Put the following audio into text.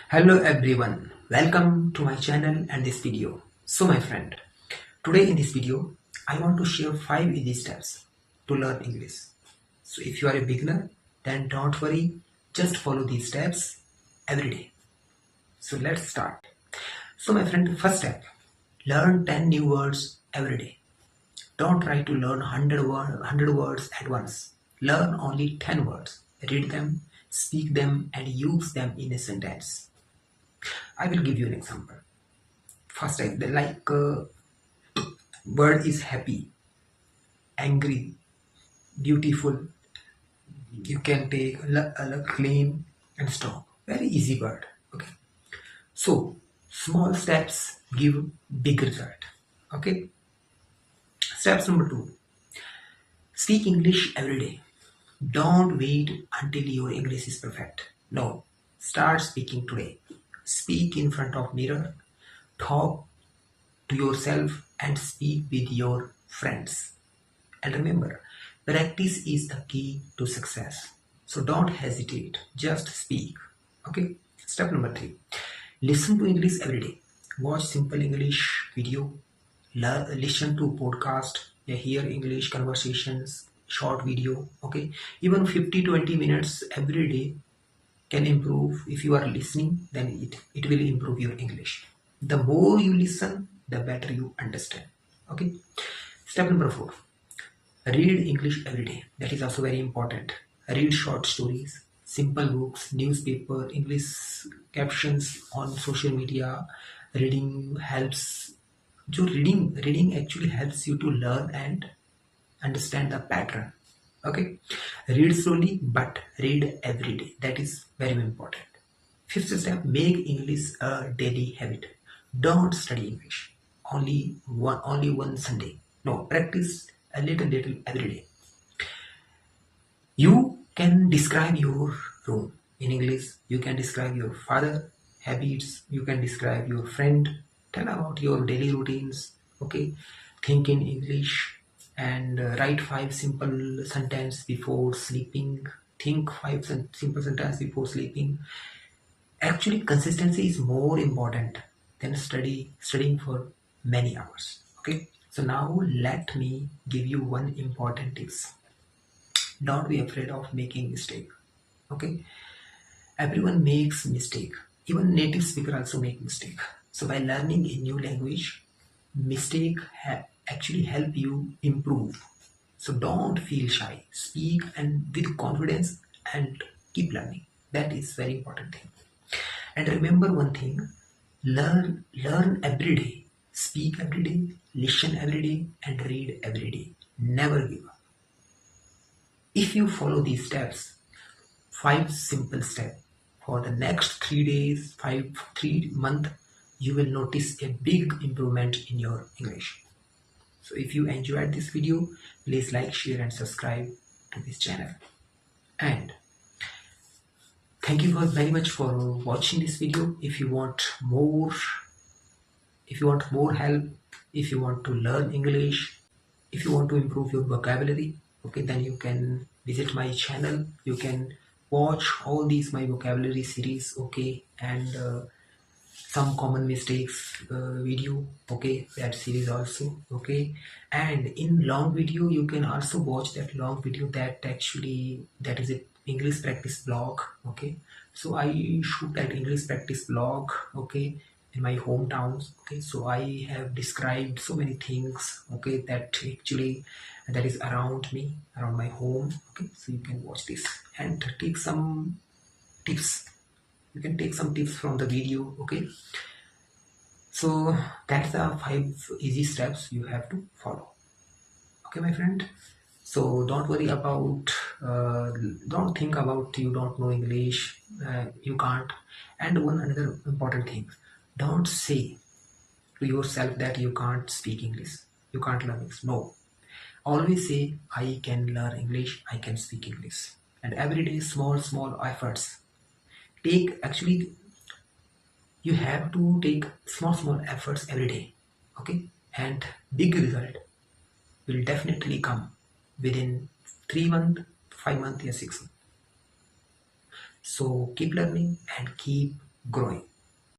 Hello everyone, welcome to my channel and this video. So my friend, today in this video, I want to share 5 easy steps to learn English. So if you are a beginner, then don't worry, just follow these steps every day. So let's start. So my friend, first step, learn 10 new words every day. Don't try to learn 100 words at once. Learn only 10 words. Read them, speak them and use them in a sentence. I will give you an example. First, word is happy, angry, beautiful. You can take clean and strong. Very easy word. Okay. So small steps give big result. Okay. Steps number 2. Speak English every day. Don't wait until your English is perfect. No. Start speaking today. Speak in front of mirror. Talk to yourself and speak with your friends. And remember, practice is the key to success. So don't hesitate, just speak. Okay? Step number 3. Listen to English every day. Watch simple English video, listen to podcast, hear English conversations, short video. Okay? Even 50-20 minutes every day can improve. If you are listening, then it will improve your English. The more you listen, the better you understand. Okay? Step number 4. Read English every day. That is also very important. Read short stories, simple books, newspaper, English captions on social media. Reading helps. Reading actually helps you to learn and understand the pattern. Okay, read slowly but read every day. That is very important. Fifth step: make English a daily habit. Don't study English only one Sunday. No, practice a little every day. You can describe your room in English. You can describe your father habits. You can describe your friend. Tell about your daily routines. Okay, think in English and write 5 simple sentences before sleeping. Think simple sentences before sleeping. Actually, consistency is more important than studying for many hours. Okay, so now let me give you one important tips. Don't be afraid of making mistake. Okay, everyone makes mistake. Even native speaker also make mistake. So by learning a new language, mistake actually help you improve. So don't feel shy. Speak and with confidence and keep learning. That is very important thing. And remember one thing: learn every day, speak every day, listen every day, and read every day. Never give up. If you follow these steps, 5 simple steps for the next 3 days, 3 month, you will notice a big improvement in your English. So if you enjoyed this video, please like, share, and subscribe to this channel. And thank you very much for watching this video. If you want more help, if you want to learn English, if you want to improve your vocabulary, okay, then you can visit my channel. You can watch all these my vocabulary series, okay, and some common mistakes video, okay, that series also, okay. And in long video you can also watch that long video that is a English practice blog, okay. So I shoot that English practice blog, okay, in my hometowns, okay. So I have described so many things, okay, that is around me, around my home, okay. So you can watch this and take some tips. You can take some tips from the video, okay. So that's the 5 easy steps you have to follow, okay my friend. So don't worry about don't think about you don't know English, you can't. And one another important thing: don't say to yourself that you can't speak English, you can't learn English. No, always say I can learn English, I can speak English. And every day small efforts take actually you have to take small efforts every day, okay, and big result will definitely come within 3 months, 5 months, or 6 months. So keep learning and keep growing.